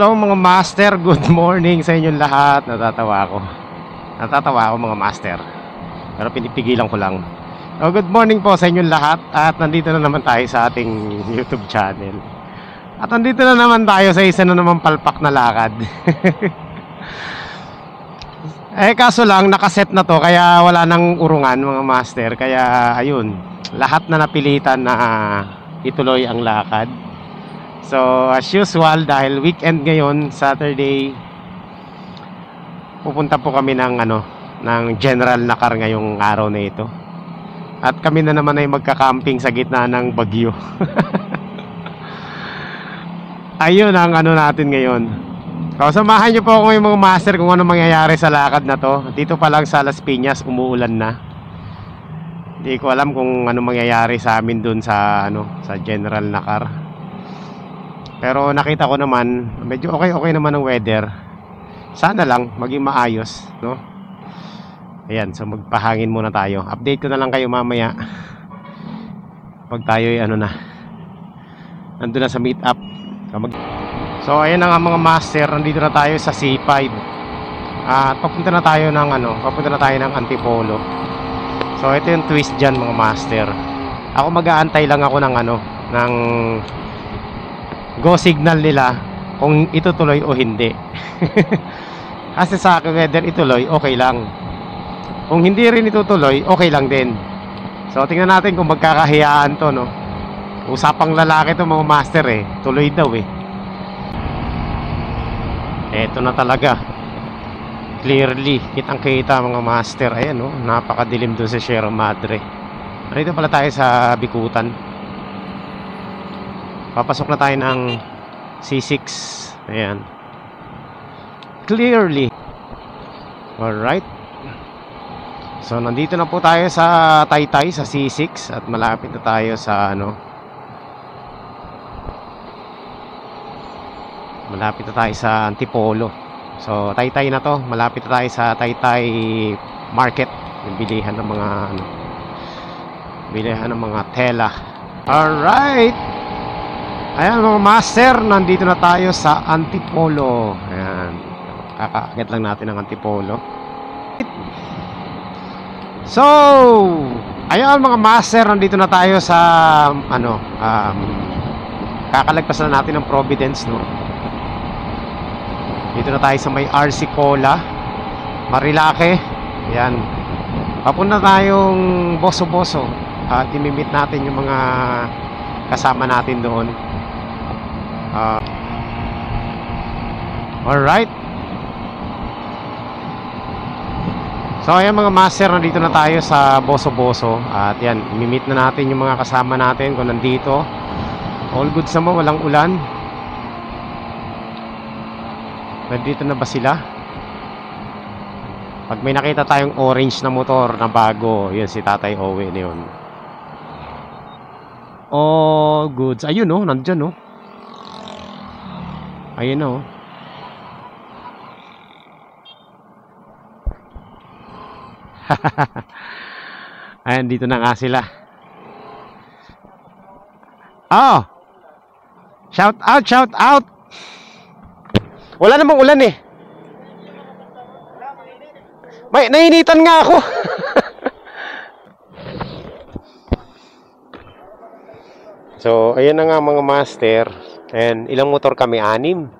Hello mga master, good morning sa inyong lahat. Natatawa ako mga master, pero pinipigilan ko lang. Good morning po sa inyong lahat. At nandito na naman tayo sa ating YouTube channel. At nandito na naman tayo sa isa na naman palpak na lakad. Kaso lang nakaset na to, kaya wala nang urungan mga master. Kaya ayun, lahat na napilitan na ituloy ang lakad. So as usual, dahil weekend ngayon, Saturday, pupunta po kami ng General Nakar ngayong araw na ito. At kami na naman ay magka-camping sa gitna ng bagyo. Ayun ang natin ngayon. So samahan niyo po ako ngayon mga master kung ano mangyayari sa lakad na to. Dito pa lang sa Las Piñas, umuulan na. Hindi ko alam kung ano mangyayari sa amin dun sa sa General Nakar. Pero nakita ko naman, medyo okay naman ang weather. Sana lang maging maayos, no? Ayan, so magpahangin muna tayo. Update ko na lang kayo mamaya pag tayo ay nandun na sa meet up. So ayan na nga mga master, nandito na tayo sa C5. At papunta na tayo ng Antipolo. So ito yung twist dyan mga master. Ako mag-aantay lang ako ng go signal nila kung itutuloy o hindi. Kasi sa akin, whether ituloy, okay lang. Kung hindi rin itutuloy, okay lang din. So tingnan natin kung magkakahiyaan to, no? Usapang lalaki to mga master tuloy daw Eto na talaga. Clearly, kitang kita mga master. Ayan, no? Napakadilim doon sa Sierra Madre. Dito pala tayo sa Bikutan. Papasok na tayo ng C6. Ayan. Clearly. Alright. So nandito na po tayo sa Taytay, sa C6. At malapit na tayo sa malapit na tayo sa Antipolo. So Taytay na to. Malapit na tayo sa Taytay Market. Yung bilihan ng mga tela. Alright. Ayan mga master, nandito na tayo sa Antipolo. Ayan, kakaakyat lang natin ang Antipolo. So ayan mga master, nandito na tayo sa kakalagpas na natin ng Providence, no? Dito na tayo sa may RC Cola, Marilake. Ayan, papunta tayong Boso-Boso. At imimit natin yung mga kasama natin doon. Alright. So ayan mga master, nandito na tayo sa Boso-Boso. At yan, imimit na natin yung mga kasama natin kung nandito. All good sa mo, walang ulan. Nandito na ba sila? Pag may nakita tayong orange na motor na bago, yun si Tatay Owe na yun. Oh, goods. Ayun nandyan ayun ayan, dito na nga sila. Shout out. Wala namang ulan May nainitan nga ako. So ayan na nga mga master. And ilang motor kami? 6.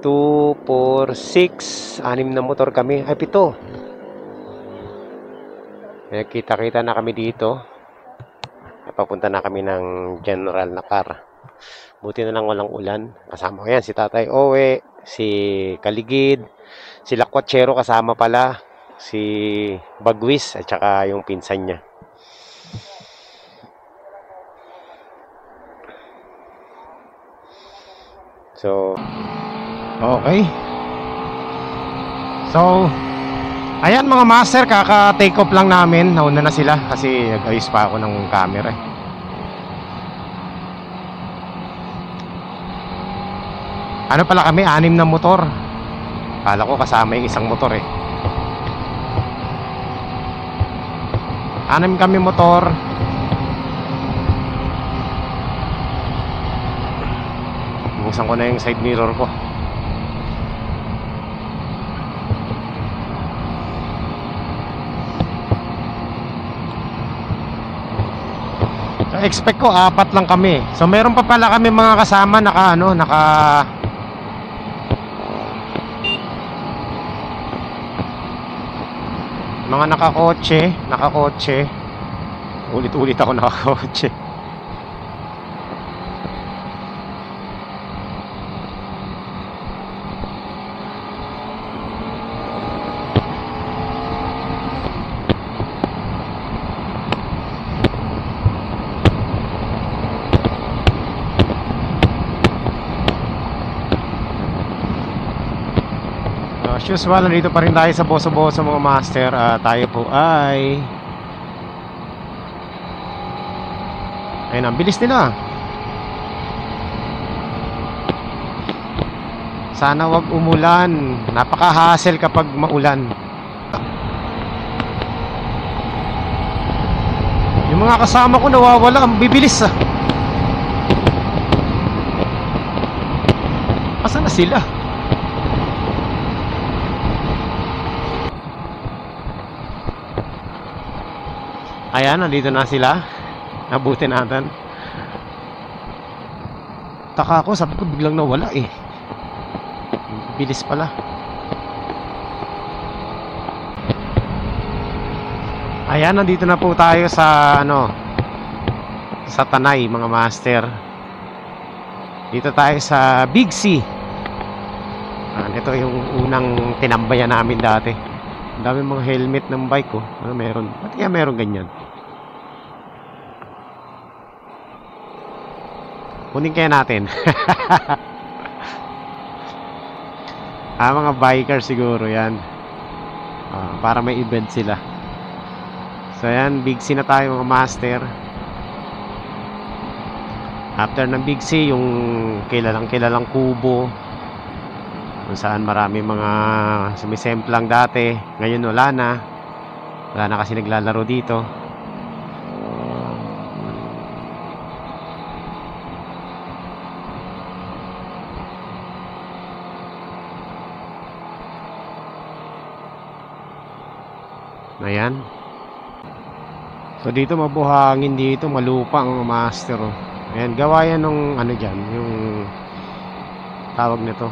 2, 4, 6. 6 na motor kami. Ay, 7. Kita-kita na kami dito. Papunta na kami ng General Nakar. Buti na lang walang ulan. Kasama ko yan si Tatay Owe, si Kaligid, si Lakwachero kasama pala, si Bagwis at saka yung pinsan niya. So okay. So ayan mga master, kaka-take off lang namin. Nauna na sila kasi nag-ayos pa ako ng camera pala kami, 6 na motor. Kala ko kasama yung isang motor 6 kami motor. Binuksan ko na yung side mirror ko. So, expect ko 4 lang kami. So meron pa pala kami mga kasama naka mga nakakotse. Ulit-ulit ako nakakotse. As usual, nandito pa rin tayo sa boso-boso mga master. Tayo po ay ayun, ang bilis nila. Sana wag umulan. Napaka-hassle kapag maulan. Yung mga kasama ko nawawala. Ang bibilis ah. Asan na sila? Ayan, nandito na sila. Nabuti natin. Taka ako, sabi ko biglang nawala eh. Bilis pala. Ayan, nandito na po tayo sa sa Tanay mga master. Dito tayo sa Big C. Ito yung unang tinambayan namin dati. Ang dami mga helmet ng bike ko. Meron. Ba't kaya meron ganyan? Kunin kaya natin. Mga biker siguro yan. Para may event sila. So yan, Big C na tayo mga master. After ng Big C, yung kilalang kubo, kung saan marami mga sumisemplang dati. Ngayon wala na kasi naglalaro dito. Ayan. So dito mabuhangin, dito malupa ang master. Ayan, gawa yan nung dyan, yung tawag nito,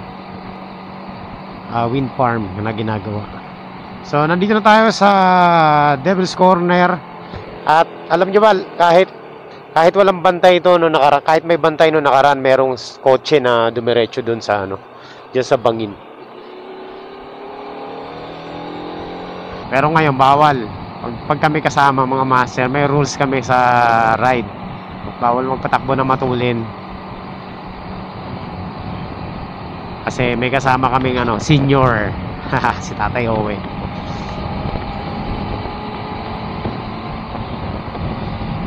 wind farm na ginagawa. So nandito na tayo sa Devil's Corner. At alam nyo ba, kahit walang bantay ito no nakaraan, kahit may bantay no nakaraan, merong kotse na dumiretso dun sa dyan sa bangin. Pero ngayon bawal. Pag kami kasama mga master, may rules kami sa ride. Bawal magpatakbo na matulin. Kasi may kasama kaming senior. Si Tatay Owe.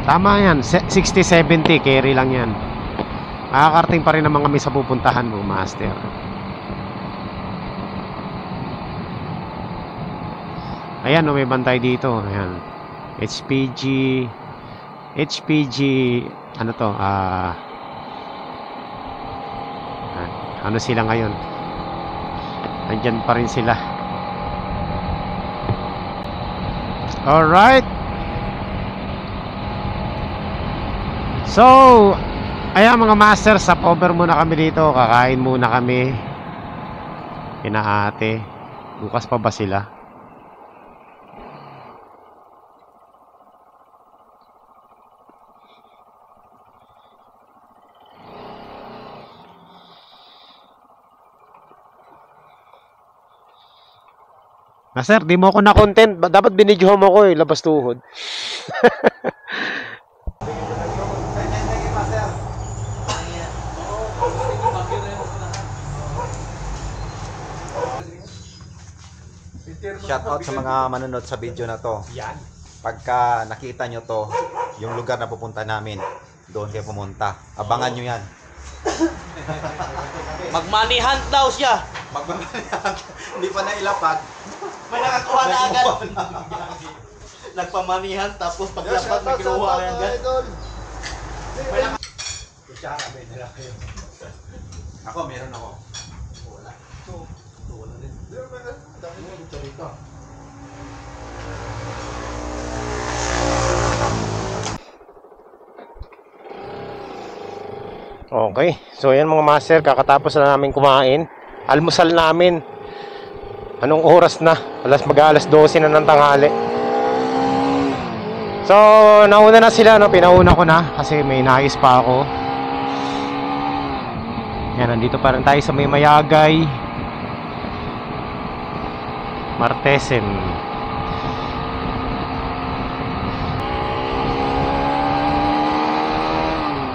Tama yan, 60-70 carry lang yan. Makakarating pa rin naman kami sa pupuntahan mo master. Ayan, may bantay dito. Ayan. HPG sila ngayon. Nandyan pa rin sila. Alright. So, ayan mga master, stop over muna kami dito. Kakain muna kami. Kina ate. Bukas pa ba sila? Sir, di mo ako na-content. Dapat binidyohan mo ko labas tuhod. Shout out sa mga manonood sa video na to. Pagka nakita nyo to, yung lugar na pupunta namin, doon kayo pumunta. Abangan nyo yan. Mag-money hunt daw siya. Hindi pa nailapag. May nakakuha na agad. Nagpa-money hunt, tapos paglapag may kinuha na agad. Ako, meron ako. Wala. Ito wala din. Dami mo dito rito. Okay, so yan mga master, kakatapos na namin kumain. Almusal namin. Anong oras na? Mag-alas 12 na ng tanghali. So, nauna na sila, no? Pinauna ko na kasi may nais pa ako. Yan, nandito pa rin tayo sa may Mayagay Martesem.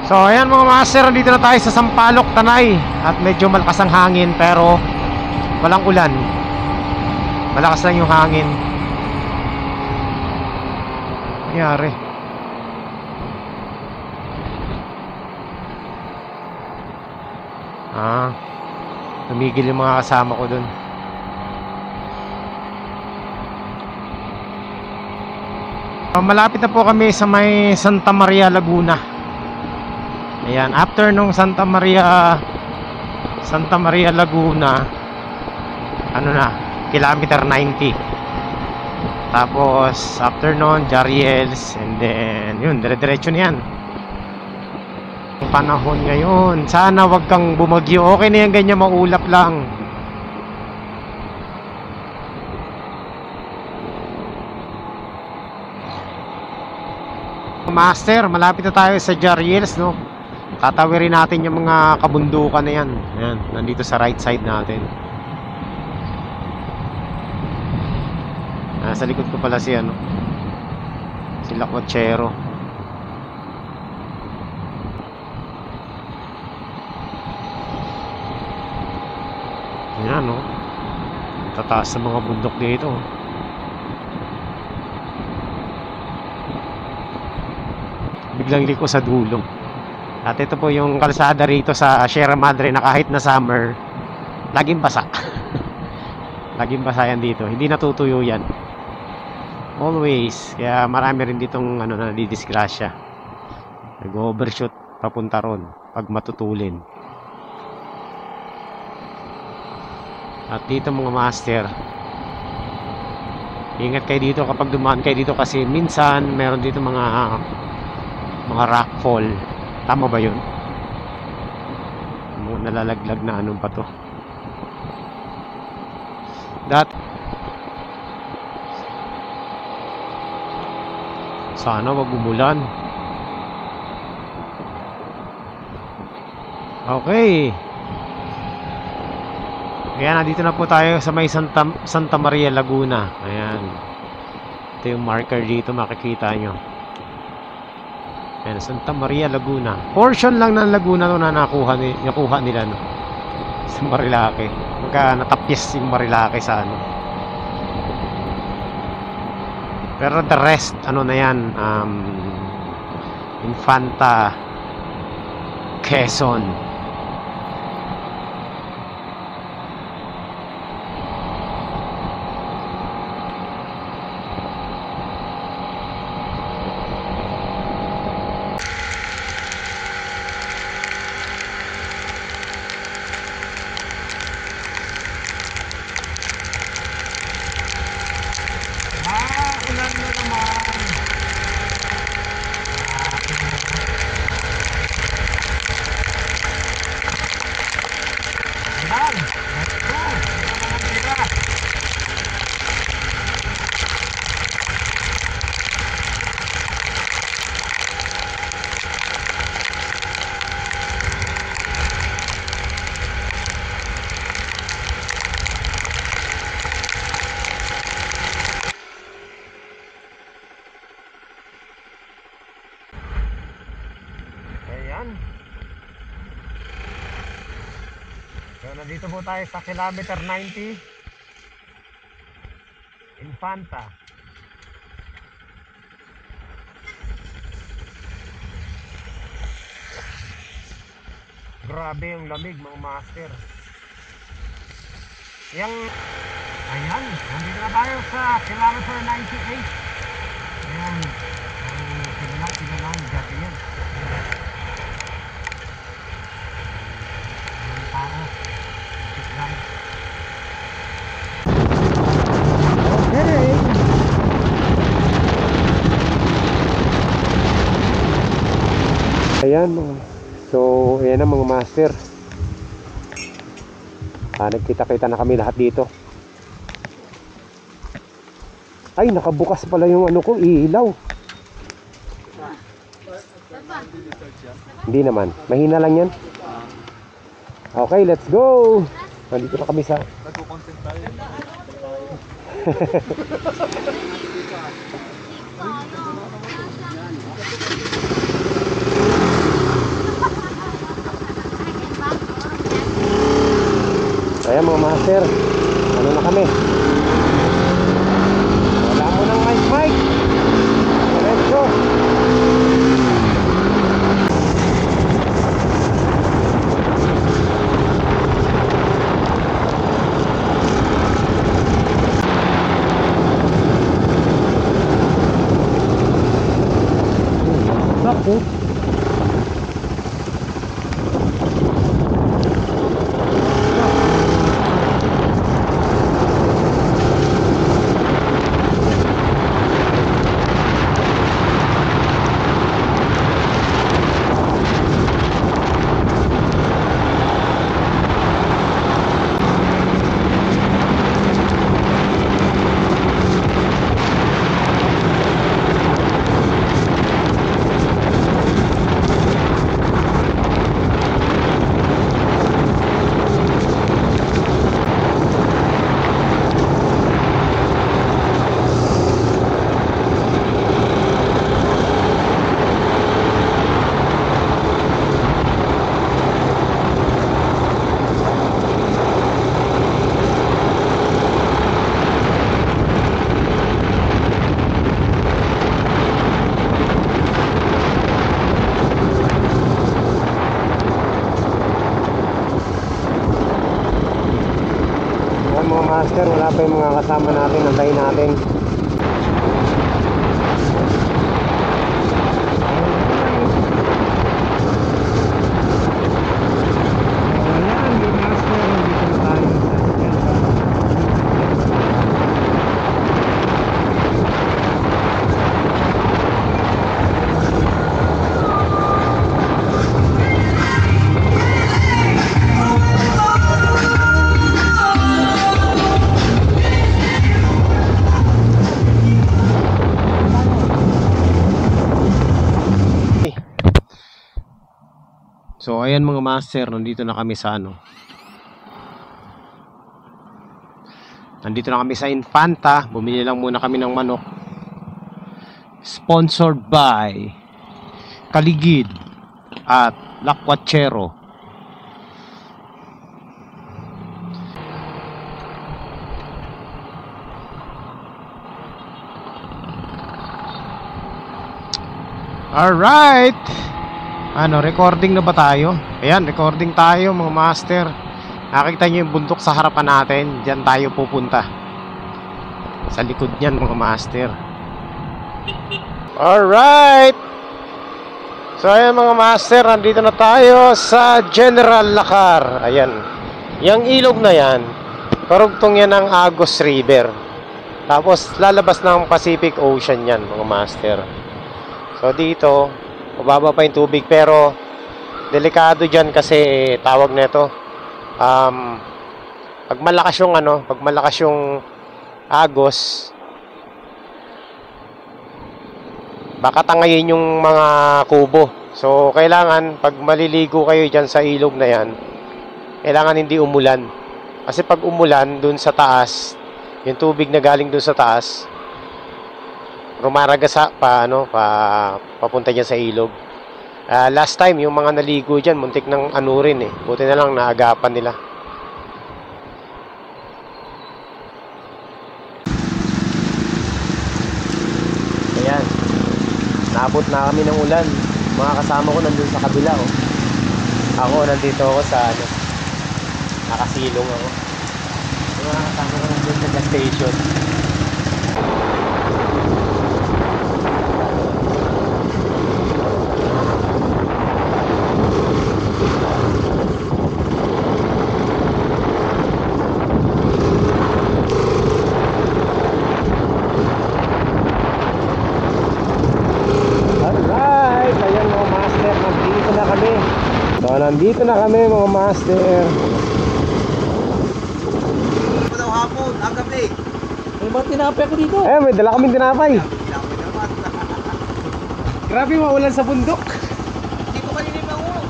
So ayan mga master, dito na tayo sa Sampaloc, Tanay. At medyo malakas ang hangin pero walang ulan. Malakas lang yung hangin. Nangyari. Tumigil yung mga kasama ko dun. Malapit na po kami sa may Santa Maria, Laguna. Ayan, after nung Santa Maria Laguna, ano na, kilometer 90. Tapos after nun, Jariels, and then yun, dire-diretso na yan. Ang panahon ngayon, sana wag kang bumagyo. Okay na yan, ganyan, maulap lang. Master, malapit na tayo sa Jariels, no? Tatawirin natin yung mga kabundukan na yan. Ayan, nandito sa right side natin. Sa likod ko pala si ano, si Lacochero. Ayan, no? Tataas sa mga bundok dito. Biglang liko sa dulo. At ito po yung kalsada rito sa Sierra Madre na kahit na summer, laging basa. Laging basa yan dito. Hindi natutuyo yan. Always. Kaya marami rin ditong ano, na didisgrasya. Nag-overshoot papunta ron pag matutulin. At dito mga master, ingat kayo dito kapag dumaan kayo dito kasi minsan meron dito mga rockfall. Tama ba yun? Mga nalalaglag na anong pa to. Sana wag umulan. Okay. Kaya nandito na po tayo sa may Santa Maria, Laguna. Ayan. Ito yung marker dito, makikita nyo. Ayan, Santa Maria, Laguna. Portion lang ng Laguna no, na nakuha nila no, sa Marilake. Magka natapyas yung Marilake sa ano. Pero the rest, ano na yan, Infanta, Quezon. So, nandito po tayo sa kilometer 90 Infanta. Grabe yung lamig mga master. Ayan, nandito na tayo sa kilometer 98. Ayan, ang kinalang dati yan. Ayan. So, ayan na mga master. Nagkita-kita na kami lahat dito. Ay, nakabukas pala yung ano ko, ilaw. Hindi naman. Mahina lang yan. Okay, let's go. Nandito na kami sa... Nagko-content tayo. Ayan mga master. Ano na kami? Wala mo ng mic. Let's go. Naku. Mga master, wala pa yung mga kasama natin, antayin natin. Ayan, mga master, dito na tayo So ayan mga master, nandito na kami sa ano. Nandito na kami sa Infanta. Bumili lang muna kami ng manok. Sponsored by Kaligid at Lakwachero. Alright. Ano, recording na ba tayo? Ayan, recording tayo mga master. Nakikita nyo yung bundok sa harapan natin. Diyan tayo pupunta. Sa likod niyan mga master. Alright. So ayan mga master, nandito na tayo sa General Lacar. Ayan. Yang ilog na yan, karugtong yan ng Agos River. Tapos lalabas ng Pacific Ocean yan mga master. So dito mababa pa yung tubig, pero delikado dyan kasi tawag nito pag malakas yung ano, pag malakas yung agos, baka tangayin yung mga kubo. So kailangan pag maliligo kayo dyan sa ilog na yan, kailangan hindi umulan, kasi pag umulan dun sa taas, yung tubig na galing dun sa taas rumaragasa pa ano, papunta dyan sa ilog. Last time yung mga naligo dyan muntik ng ano rin eh, buti na lang naagapan nila. Ayan, naabot na kami ng ulan. Mga kasama ko nandun sa kabila oh. Ako nandito ako sa ano, nakasilong ako. Yung mga kasama ko nandun sa gas station. Alright, ayan mga master, nandito Dito na kami mga master. Ito daw hapon, ang gabi. May ba't tinapay ako dito? Eh, may dala kaming tinapay. Kailangan naman. Grabe maulan sa bundok. Hindi ko kanina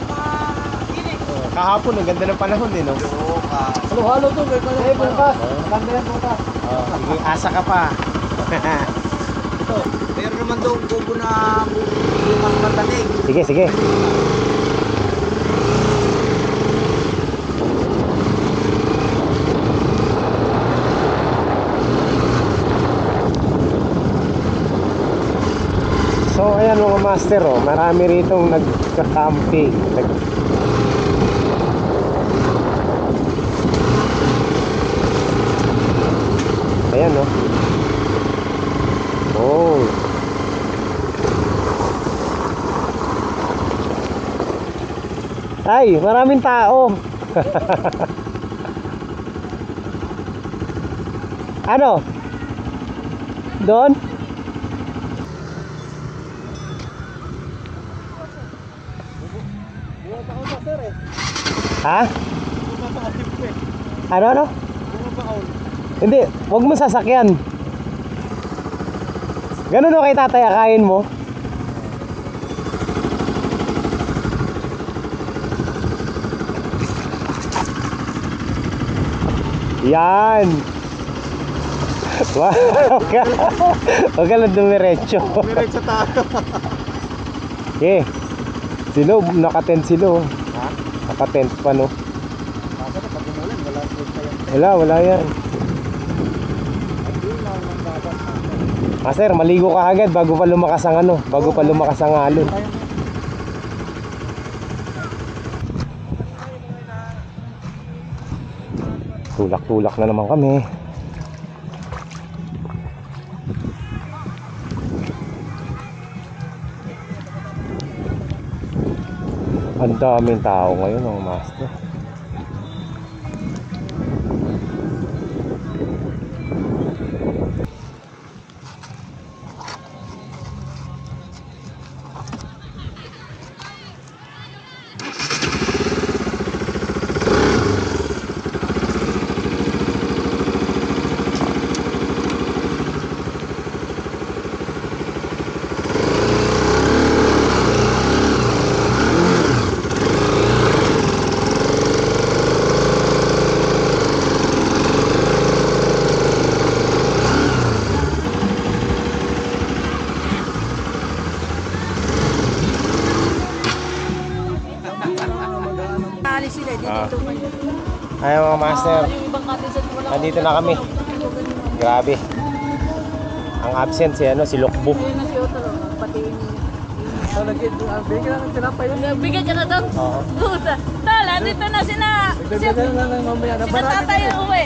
mainit. Kahapon, ang ganda ng panahon din, no? Halo-halo to. May Eh, bukas. Maganda yan bukas. Sige, asa ka pa. Meron naman daw bubo na bukas matanig. Sige, sige. So ayan mga master, oh, marami ritong nagka-camping. Ayan, oh. Oh. Ay, maraming tao. Ano? Doon? Ha? Ano? Hindi, wag mo sasakyan. Ganun o kay tatay, akayin mo. Yan. Wow. Huwag ka lang dumiretso. Diretso tayo. Okay. Silo, naka-tent silo. Ha? Naka-tent pa, no? Kasi pag umulan, wala pa yan. Wala yan. Master, maligo ka agad bago pa lumakas ang ano, bago pa lumakas ang alon. Tulak-tulak na naman kami. Ang daming tao ngayon, mga master. Alis sila, dito kayo. Ayaw mga master. Yung ibang katisan wala. Nandito na kami. Grabe. Ang absent si ano, si Lokbo. Ayun na si Otto, pati yung So, bigyan lang ng tinapay yun. bigyan ka na daw. Oo. Puta. Tala, dito na sina. Bigyan lang ng mamaya. Sina tatay ang uwi.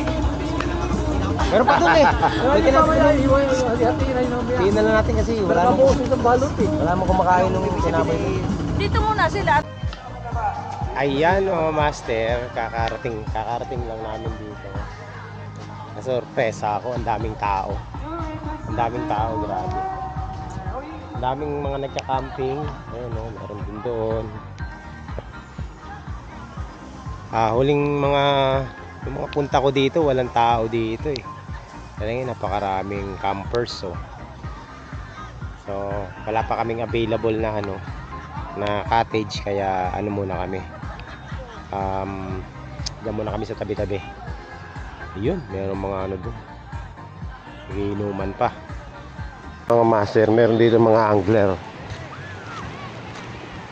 Meron pa doon eh. Pwede na mamaya. Iwan yung hati-hati na yung mamaya. Tingnan na natin kasi wala Wala mo isang balot eh. wala mo kumakain ng tinapay. Dito muna sila. Ayan mga master, kakarating lang namin dito. Nasurpresa ako, ang daming tao. Ang daming tao, grabe. Ang daming mga nagka-camping. Ayun, oh, meron din doon. Huling yung mga punta ko dito, walang tao dito eh. Talagang napakaraming campers, oh. So, wala pa kaming available na na cottage, kaya muna kami. Diyan muna kami sa tabi-tabi. Ayun, meron mga doon. Inuman pa. Mga master, meron dito mga angler.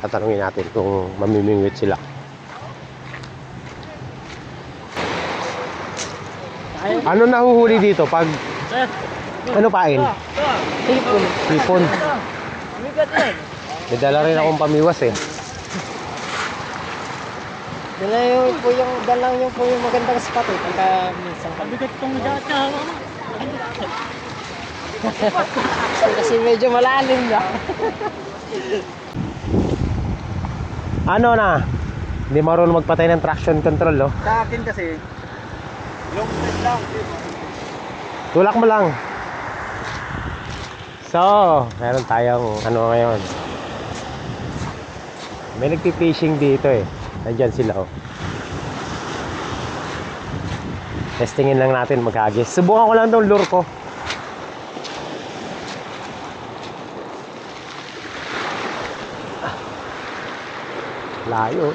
Tatanungin natin kung mamimingwit sila. Ano nahuhuli dito pag ano pain? Hipon. Hipon. Bigat yan. May dala rin akong pamiwas eh. Dalang yung po yung magandang spot eh. Pagka minsan. Bigat kong gata. Kasi medyo malalim na. Ano na? Hindi marunong magpatay ng traction control, oh. Sa akin kasi, long stretch lang. Tulak mo lang. So, meron tayong ngayon. May nagpi-fishing dito eh. Nandyan sila oh. Testingin lang natin mag-hagis. Subukan ko lang itong lure ko. Layo.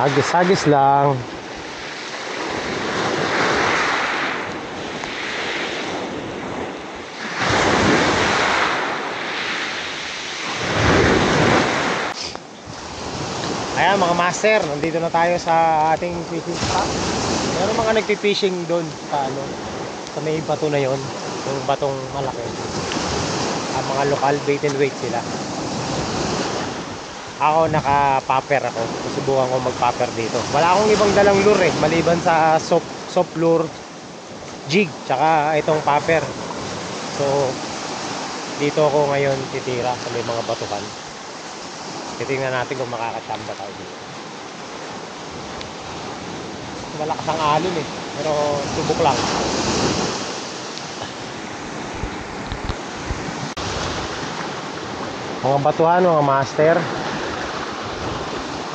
Hagis-hagis lang. Ayan mga master, nandito na tayo sa ating fishing spot. Meron mga nagpi-fishing doon sa ano, sa may bato na yon, yung batong malaki. Mga local bait and weight sila. Ako naka-popper ako. Susubukan ko mag-popper dito. Wala akong ibang dalang lure maliban sa soft lure, jig, tsaka itong popper. So dito ako ngayon titira sa may mga batuhan. Titingnan natin kung makakachamba tayo dito. Malakas ang alon eh, pero subok lang. Mga batuhan, mga master.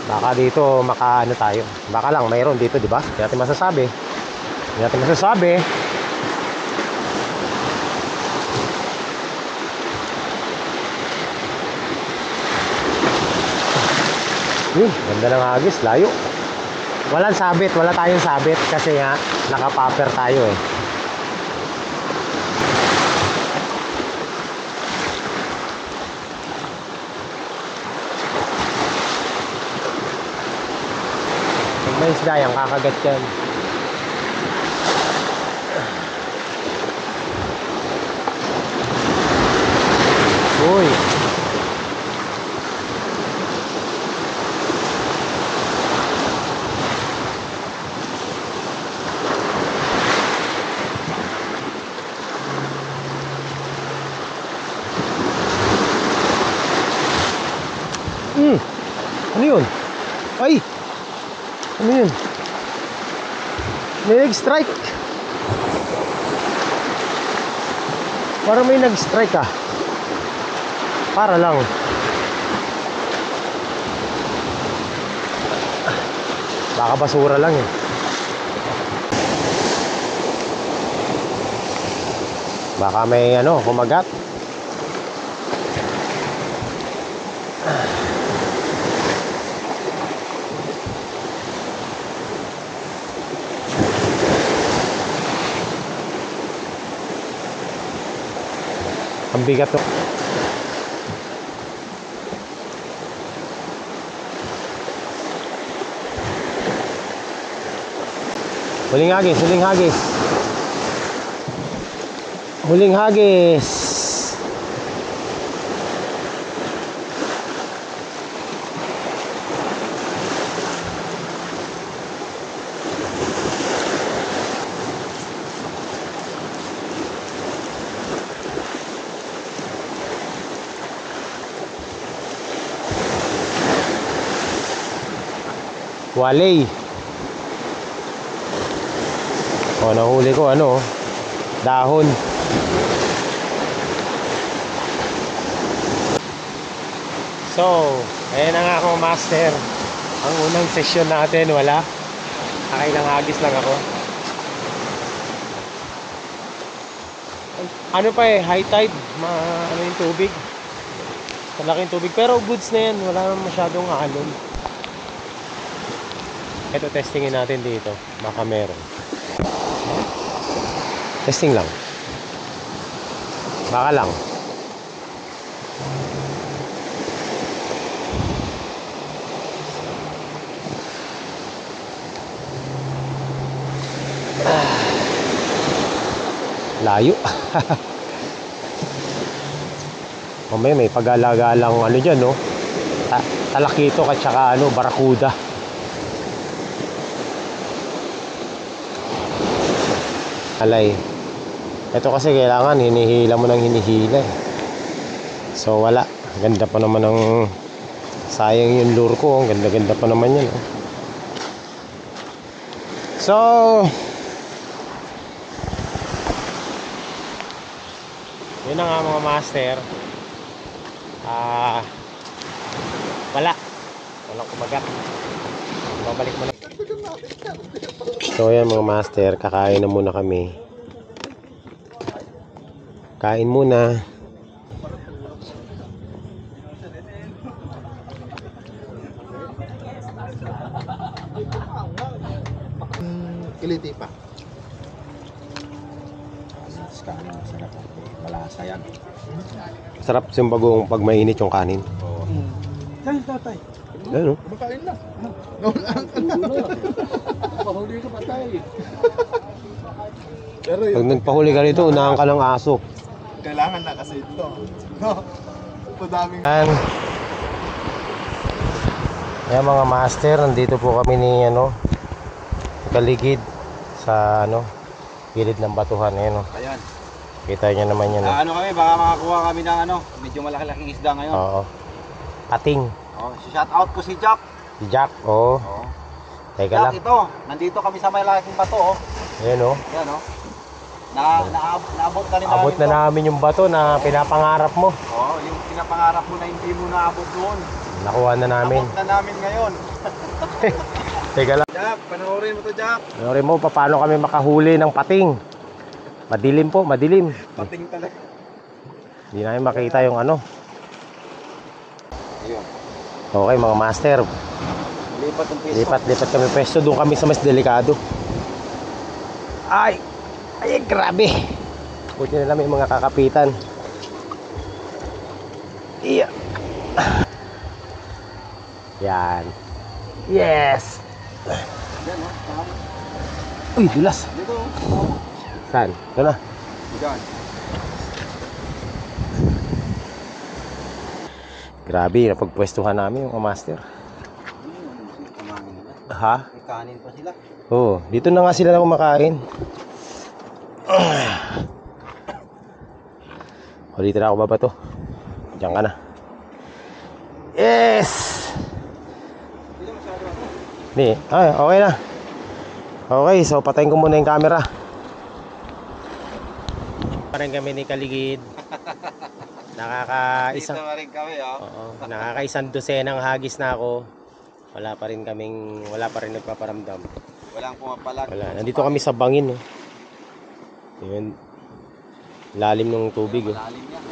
Baka dito makaano tayo. Baka lang mayroon dito, di ba? Hindi natin masasabi. Hindi natin masasabi. Ganda ng hagis, layo. Walang sabit, wala tayong sabit kasi nga naka-popper tayo eh. Pag may isda yan, kakagat yan. Uy! Ano yun? Ay! Ano yun? May nag-strike. Parang may nag-strike ah. Para lang. Baka basura lang eh. Baka may ano, kumagat. Ang bigat to. Huling hagis, huling hagis. Huling hagis. Walay. O, nahuli ko ano, dahon. So, ayan na nga ako master. Ang unang session natin, wala. Nakailang hagis lang ako. Ano pa eh, high tide, ano yung tubig. Malaking tubig, pero goods na yan, wala naman masyadong alon. Ito, testingin natin dito. Baka meron. Testing lang. Baka lang. Layo. Mamaya may pag-alagalang ano dyan, no? Talakito at saka ano, barakuda. Alay. Ito kasi kailangan hinihila mo ng hinihila eh. So wala. Ganda pa naman ng sayang yung lure ko. Ang ganda-ganda pa naman yan. So yun na nga mga master. Walang kumagat. Babalik mo na. So yan mga master, kakain na muna kami. Kain muna. Kiliti pa. Malasa yan. Sarap yung bagong pag mainit yung kanin. Tay, tatay. Ano? Kumakain na. Pahuli ka pa tayo. Pero Pag yun, nagpahuli ka rito, unahan ka ng aso. kailangan na kasi ito. Madaming Yan mga master, nandito po kami ni Kaligid sa gilid ng batuhan. Ayan, Ayan. kita nyo naman yan. Ano kami, baka makakuha kami ng medyo malaki-laking isda ngayon. Oo. Pating. Shout out ko si Jack. Si Jack. Oo. Teka Jack, lang. ito. Nandito kami sa malaking bato. Ayan Yan naabot na rin abot namin na namin yung bato na pinapangarap mo. yung pinapangarap mo na hindi mo naabot doon. Nakuha na namin. Abot na namin ngayon. Teka lang. Jack, panoorin mo to, Jack. Panoorin mo paano kami makahuli ng pating. Madilim po, madilim. Pating talaga. Hindi namin makita yung Ayun. Okay mga master. Lipat ang piso. Lipat kami pwesto. Doon kami sa mas delikado. Ay, grabe. Buti na lang may mga kakapitan. Iya. Yan. Yes. Yan, Uy, dulas. Dito. Saan? Ito na. Diyan. Grabe, napagpwestuhan namin yung master. Ha? May kanin pa sila. Oo, dito na nga sila na kumakain. O, dito na ako babato. Diyan ka na. Yes! Hindi, okay na. Okay, so patayin ko muna yung camera. Parang kami ni Kaligid. Dito na rin kami, Nakakaisang dosenang hagis na ako. Wala pa rin nagpaparamdam. Walang pumapalag. Wala. Nandito kami sa bangin. Yun. Lalim ng tubig. Malalim yan.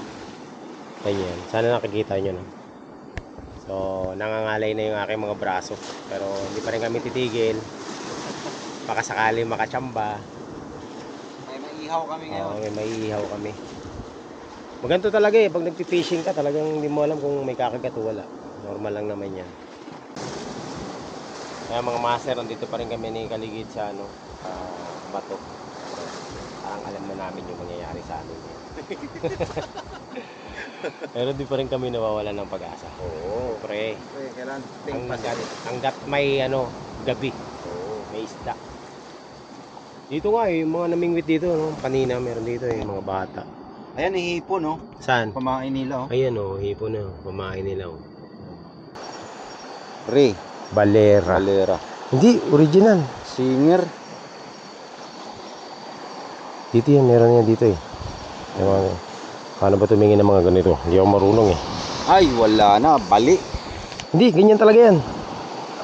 Ganyan. Sana nakikita nyo na. So, nangangalay na yung aking mga braso. Pero hindi pa rin kami titigil. Baka sakali makatsamba. May maihaw kami ngayon. May maiihaw kami. Maganto talaga pag nagpi-fishing ka, talagang hindi mo alam kung may kakagat o wala. Normal lang naman yan. Kaya mga master, nandito pa rin kami ni Kaligid sa bato. Parang alam na namin yung mangyayari sa amin. Pero di pa rin kami nawawalan ng pag-asa. Oo, pre. Kailan ting pasyan. Hanggat may gabi. Oo, may isda. Dito nga yung mga namingwit dito, kanina meron dito yung mga bata. Ayan, hipon, Saan? Pamain nila, Ayan hipon na, pamain nila. Ray. Balera. Valera. Hindi, original. Singer. Dito yan, meron yan dito paano ba tumingin ng mga ganito? Hindi ako marunong Ay, wala na. Bali. Hindi, ganyan talaga yan.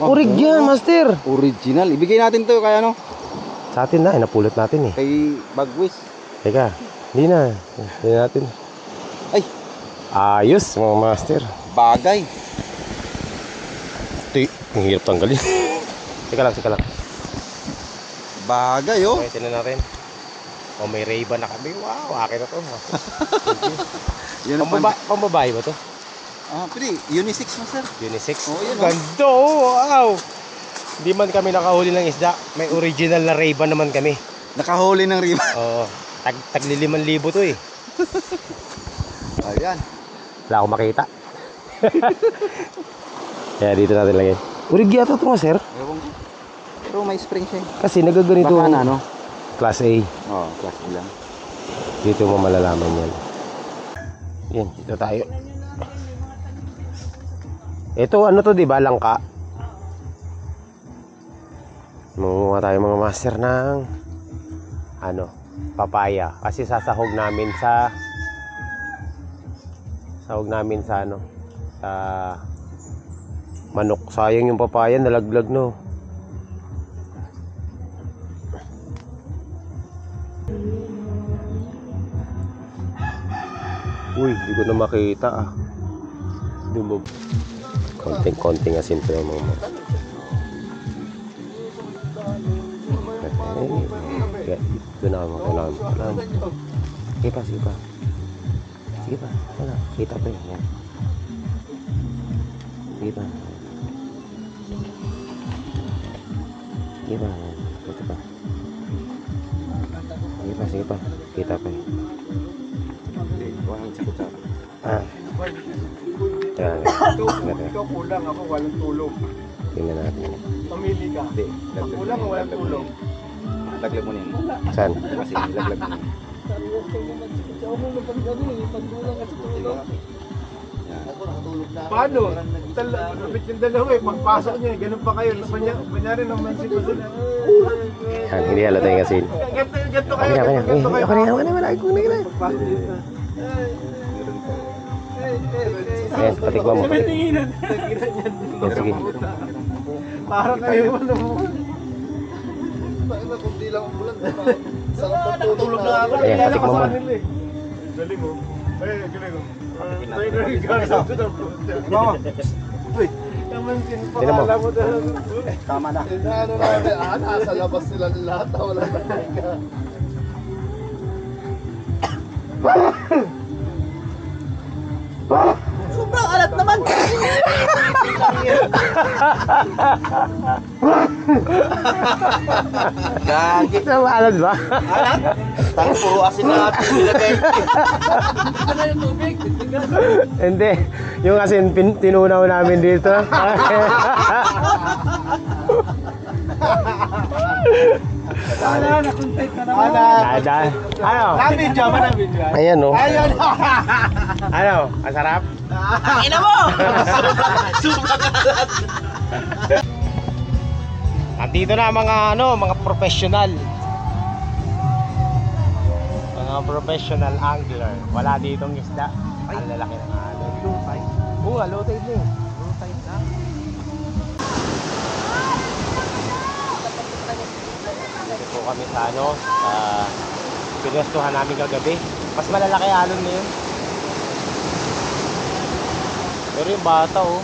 Orig yan, master. Original. Ibigay natin to kaya Sa atin na, napulot natin kay Bagwis. Teka, hindi na. Hindi natin. Ay. Ayos, mga master. Bagay. Ang hirap tanggalin. Teka lang. Bagay, Okay, tinan natin. May Ray-Ban na kami. Wow, akin na to. Yun ang Pambabae ba to? Pwede. Unisex, master. Unisex? Oo, yun, Ganda, wow! Hindi man kami nakahuli ng isda. May original na Ray-Ban naman kami. Nakahuli ng riba. Oo. Tagli 5,000 to Ayan. Wala akong makita. Kaya dito natin lagay. Urig yata ito nga, sir. Ewan ko. Pero may spring siya. Kasi nagaganito. Baka na, Class A. Class A lang. Dito mo malalaman yan. Yan, dito tayo. Ito, ano to, di ba? Langka. Mangunguha tayo mga master ng ano, papaya. Kasi sasahog namin sa ano, sa manok. Sayang yung papaya, nalaglag no. Uy, di ko na makita ah. Dumog. Konting-konting asin pa yung mga mo. Doon ako makalam. Sige pa, sige pa. Sige pa, wala. Kita pa yun. Yan. Sige pa. Sige pa. Kita pa. Sige pa, sige pa. Kita pa yun. Ah. Yan. Ikaw kulang, ako walang tulong. Tingnan natin. Pamili ka. Pag kulang, walang tulong. Laglag mo na yun. Saan? Kasi laglag mo na yun. Paano? Lapit yung dalawa eh. Pagpasok niya, ganun pa kayo. Panyari naman si Basil. Yan, hindi halata yung asin. Ganto kayo. Ganto kayo. Pagpasok dito. Ayan, patikman mo. Yan, sige. Para kayo ano mo. Kundi lang ang bulan. Tulog na ako. Ayan, patikman mo. Dali mo. Ay, galing mo. Mama. Uy. Tignan mo. Tama na. Ano natin? Nasa labas sila lahat. Wala na ka. Sobrang alat naman. Gagi. Ito maalat ba? Alat? Tang puro asin na atin nilagay. Ano yung tubig? Hindi. Yung asin, tinunaw namin dito. Wala na, content ka naman. Ada. Ano? Video, mana video. Ayan oh. Ayun. Ano? Ang sarap? Ina mo! Andito na mga mga professional. Mga professional angler. Wala ditong isda. Ang lalaki ng alon. Lutay. Oo, lutay din. Lutay na. Po kami sa pinuwestuhan namin kagabi. Mas malalaki alon na yun. Pero yung bata oh.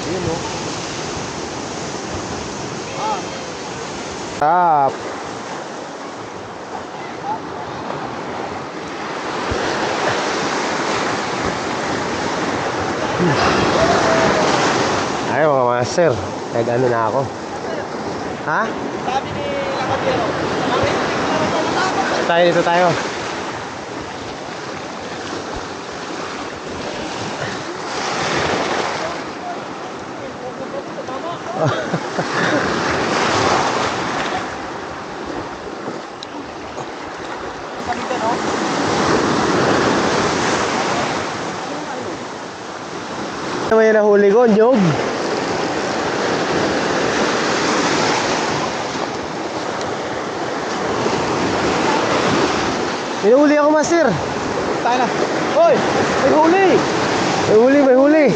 Yun oh. Sarap. Ay mga master, nag-ano na ako. Ha? Sabi ni Lakabero. Dito tayo. Ano may nahuli ko? Nyog. May huli ako, master. Tayo na. Hoy! May huli! May huli, may huli.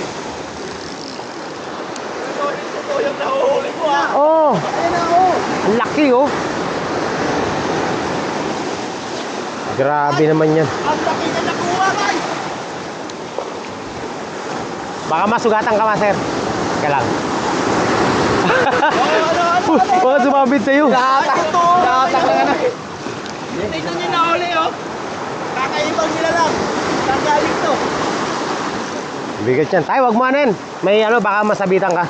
Ito yung nahuhuli ko ah. Oh! Ayun na oh. Ang laki oh! Grabe naman yan. Ang laki na nakuha kay. Baka masugatan ka, master. Teka lang. Baka sumabit sa'yo. Latak to. Latak lang na. Tingnan niyo nahuli oh. Kakaibang nila lang. Nagaling to. Bigat yan. Tayo, wag mo anin. May baka masabitan ka.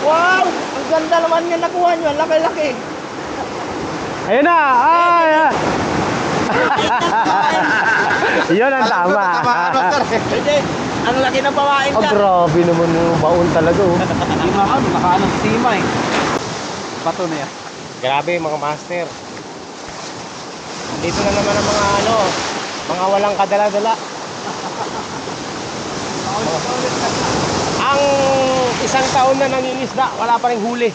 Wow! Ang ganda naman nga nakuha nyo. Ang laki-laki. Ayun na! Ay! Yun ang tama. Hindi. Ang laki ng pawain Oh, dyan. grabe naman yung baon talaga oh. Hindi makaano. Nakaano. Sima eh. Bato na yan. Grabe mga master. Dito na naman ang mga mga walang kadala-dala. Ang isang taon na nangingisda, wala pa ring huli.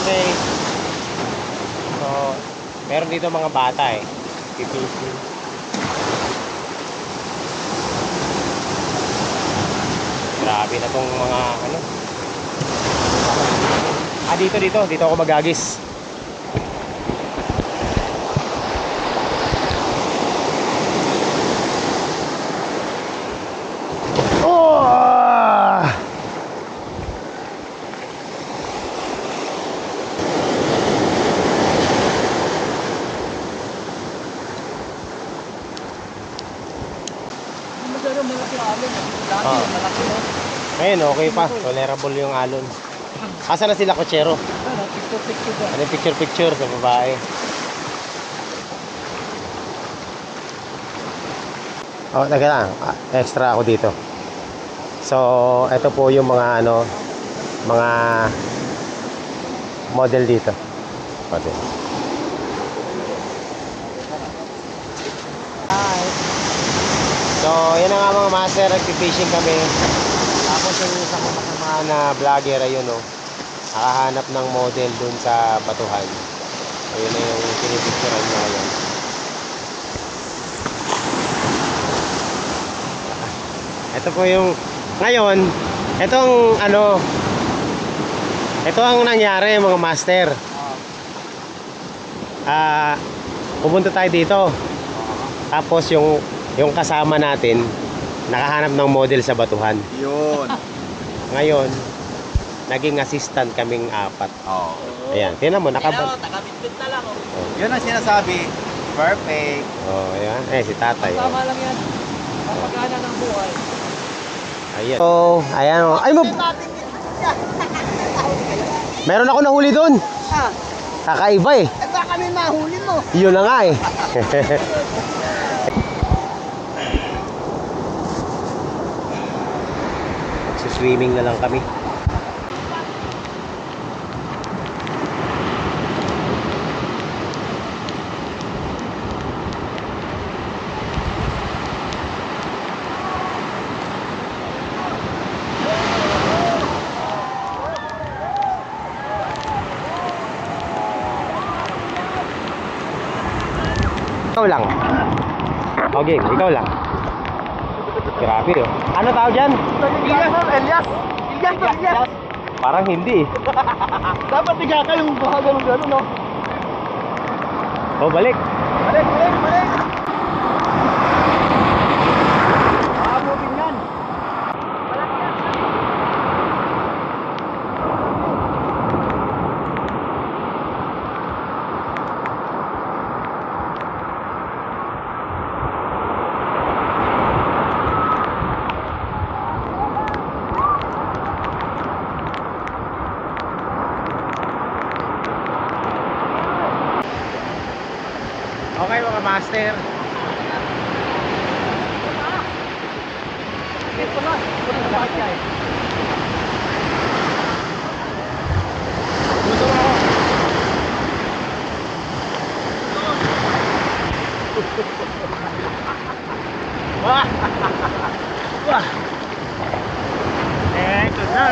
Okay. So, meron dito mga bata eh. Pipilsin. Grabe na tong mga dito ako magagis. Oh! Masyado malaki ang alon. Dati, Ah. malaki no. Ngayon, okay pa. Tolerable yung alon. Asa na sila kutsero? Ano, picture ba? Ano yung picture sa babae? Oh, teka lang. Extra ako dito. So, ito po yung mga mga model dito. Model. Hi. So, yan na nga mga master, nag-fishing kami. Tapos yung isa kong kasama na vlogger, ayun nakahanap ng model dun sa batuhan. Ayun na yung pinipicturean niya ngayon. Ito po yung ngayon, ito ang nangyari mga master. Pupunta tayo dito. Tapos yung kasama natin nakahanap ng model sa batuhan. Yun. Ngayon, naging assistant kaming 4. Oh. Ayan, tingnan mo, Pero, nakabal. taga-bitbit na lang. Oh. Yun ang sinasabi. Perfect. Oh, ayan. Si tatay. Tama lang yan. Kapagana ng buhay. Ayan. So, ayan. Ay, meron ako nahuli doon. Ah, Kakaiba eh. baka kami mahuli mo. Yun na nga eh. Swimming na lang kami. Ikaw lang. Okay, ikaw lang. Grabe oh. Ano tawag dyan? Elias. Parang hindi eh. Dapat tiga ka yung gano'n, no? Oh, balik. Balik. Aabutin yan. Okay mga master. Ito na. Ito na bakit yan? Gusto mo ako? Wah! Wah! Ito na.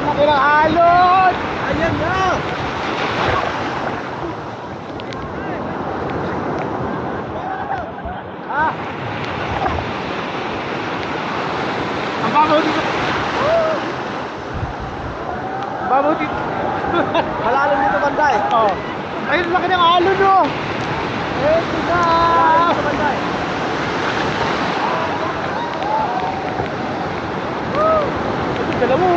Laki ng alon! Ayan na! Ah! Ang babaw dito! Babaw dito! Malalim dito banda eh. Oh. Ayun, laki ng alon no! Ito na! Dito banda eh. Dala mo!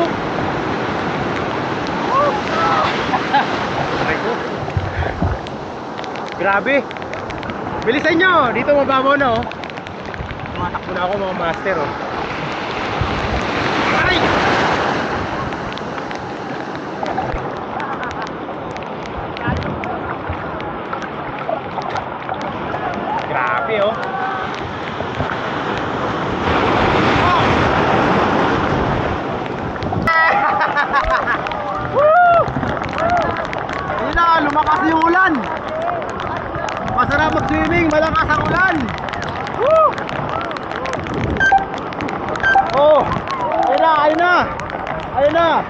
Grabe! Bilisan nyo! Dito mababaw na oh! Tumatakbo na ako mga master oh! Ay! malakas ang ulan. Woo! Oh, ayun na. Ayun na.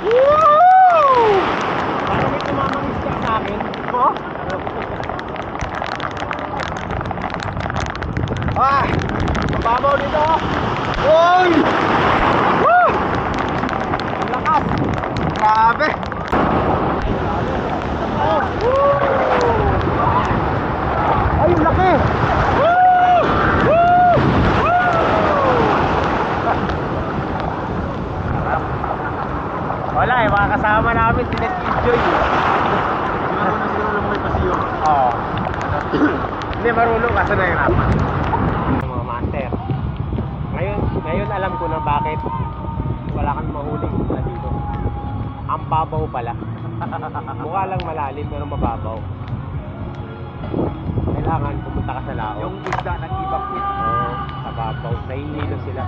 Woo! Parang may tumamang isda sa akin. Oh. Ah, mababaw dito. Uy! Woo! Ang lakas. Grabe. Oh. Woo! Ay, ang laki. Woo! Woo! Wala eh, mga kasama namin, sinet-enjoy. Siguro may pasiyo. Oo. Hindi marunong kasi nahirapan. Mga master. Ngayon alam ko na bakit wala kang mahuling isda dito. Ang babaw pala. Mukha lang malalim pero mababaw. Kailangan pumunta ka sa lao. Yung isda nag-evacuate. Oo, sa babaw. Nahihilo sila.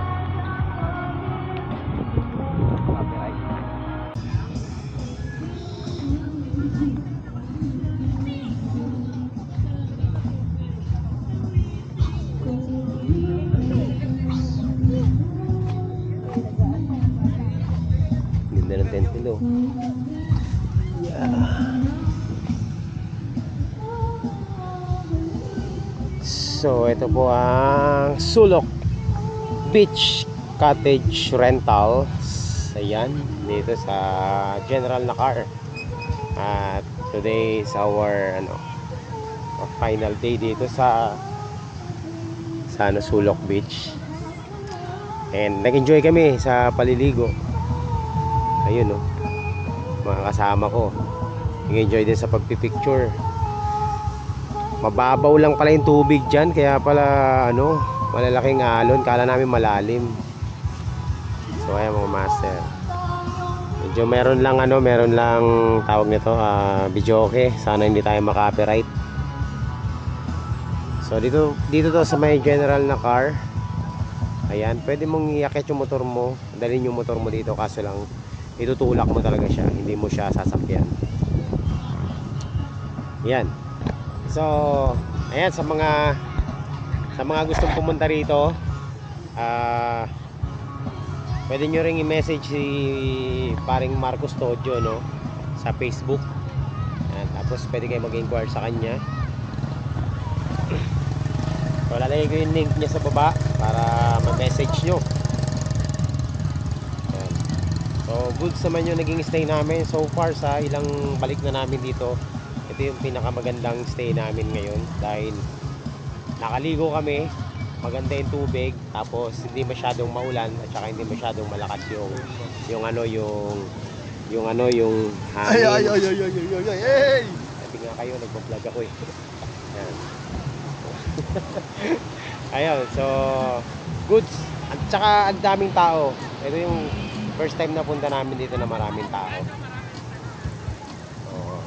Copyright. Ganda ng tent nilo. So, ito po ang Sulok Beach Cottage Rental. Ayan, dito sa General Nakar. At today is our final day dito sa Sulok Beach. And nag-enjoy kami sa paliligo. Ayun mga kasama ko. Nag-enjoy din sa pagpipicture. Mababaw lang pala yung tubig dyan, kaya pala malalaking alon, kala namin malalim. So ayan mga master, medyo meron lang tawag nito video okay, sana hindi tayo maka-copyright. So dito to sa may General Nakar. Ayan, pwede mong iakit yung motor mo, dalhin yung motor mo dito, kaso lang itutulak mo talaga siya, hindi mo siya sasakyan. Yan. So, ayan, sa mga gustong pumunta rito, pwede nyo ring i-message si paring Marco Studio sa Facebook. Ayan, tapos pwede kayo mag-inquire sa kanya. So, lalagay ko yung link niya sa baba para mag-message nyo. Ayan. So, goods naman yung naging stay namin so far sa ilang balik na namin dito. Ito yung pinakamagandang stay namin ngayon dahil nakaligo kami, maganda yung tubig, tapos hindi masyadong maulan at saka hindi masyadong malakas yung hangin. Ay. Sabi nga kayo, nagpa-vlog ako eh. Ayan. Ayun, so goods at saka ang daming tao. Ito yung first time na punta namin dito na maraming tao.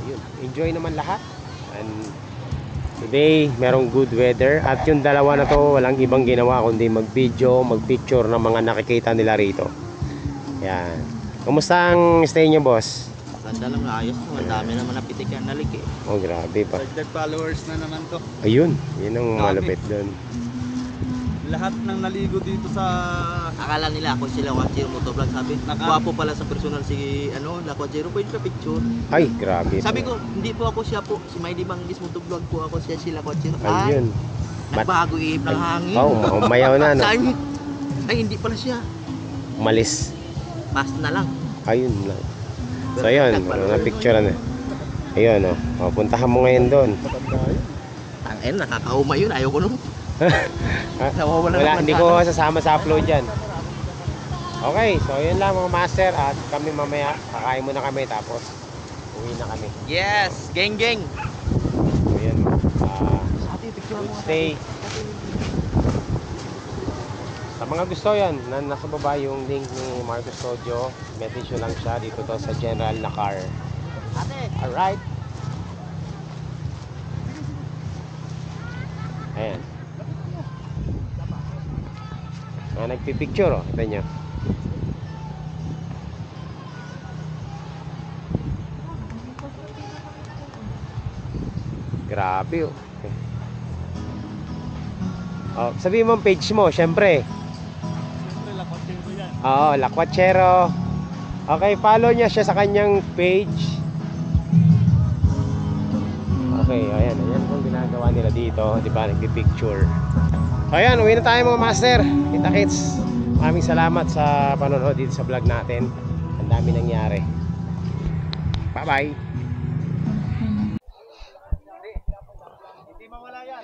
Yun, enjoy naman lahat. And today merong good weather at yung dalawa na to walang ibang ginawa kundi mag-video, mag-picture ng mga nakikita nila rito. Yan. Kumusta ang stay nyo, boss? Ganda lang, ayos naman. Dami naman napitik yan nalik eh. Oh, grabe pa. Dagdag followers na naman to. Ayun, yun ang Dami. malupit doon. Lahat ng naligo dito sa... Akala nila ako sila Kwachiro Motovlog, sabi. Gwapo pala sa personal si La Kwachiro po yung sa picture. Ay, grabe. Sabi ko, hindi po ako siya po. Si Mighty Bangis Motovlog po ako siya sila Kwachiro. Ayun. Nagbago ihip ng hangin. Oh, umayaw na, no? Sabi, ay hindi pala siya. Umalis. Pass na lang. Ayun lang. So, ayun. Na picture na. Ayun, oh. Puntahan mo ngayon doon. Tangin, nakakauma yun. Ayoko nun. Nawawala Wala, naman hindi ko sasama sa upload dyan. Okay, so yun lang mga master. At kami mamaya, kakain muna kami. Tapos, uwi na kami. Yes, geng geng. So yun. Good stay. Sa mga gusto yan, nasa baba yung link ni Marco Studio. Message nyo lang siya. Dito to sa General Nakar. Alright. Ayan. Nagpipicture, oh. Ito nyo. Grabe, oh. Oh, sabihin mo ang page mo, syempre. Siyempre, lakwatero yan. Oo, Lakwachero. Okay, follow niya siya sa kanyang page. Okay, ayan kung ginagawa nila dito, di ba, nagpi-picture. Ayan, uwi na tayo mga master. Kita kits. Maraming salamat sa panonood dito sa vlog natin. Ang dami nangyari. Bye-bye. Hindi mawala yan.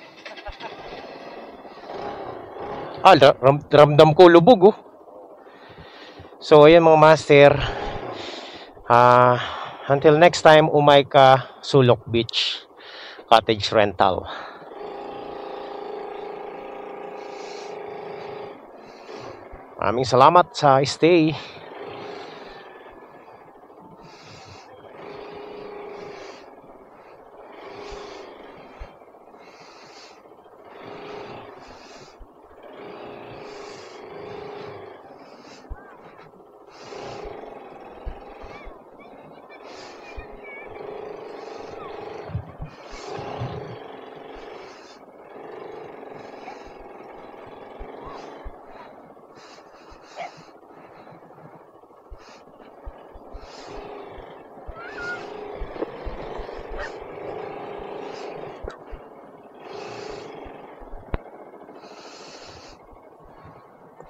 Ramdam ko lubog oh. So ayan mga master, until next time, umay ka Sulok Beach Cottage Rental. Maraming salamat sa stay.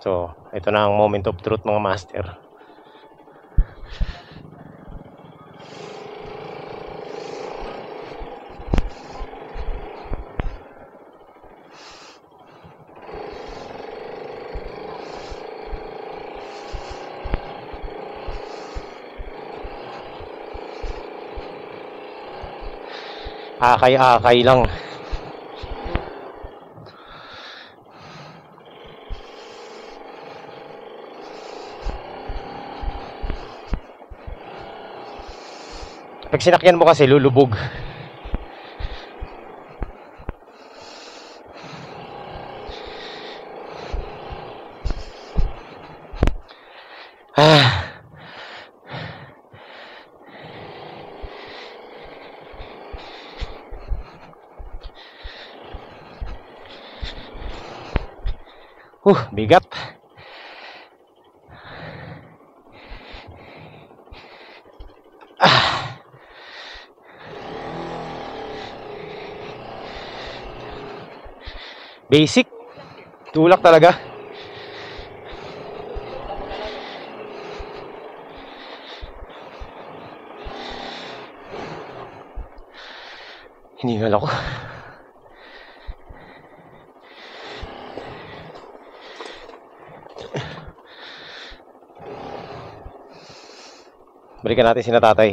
So, ito na ang moment of truth mga master. Akay-akay lang. Pag sinakyan mo kasi lulubog. Bigat. Basic. Tulak talaga. Hiningal ako. Balikan natin si Tatay.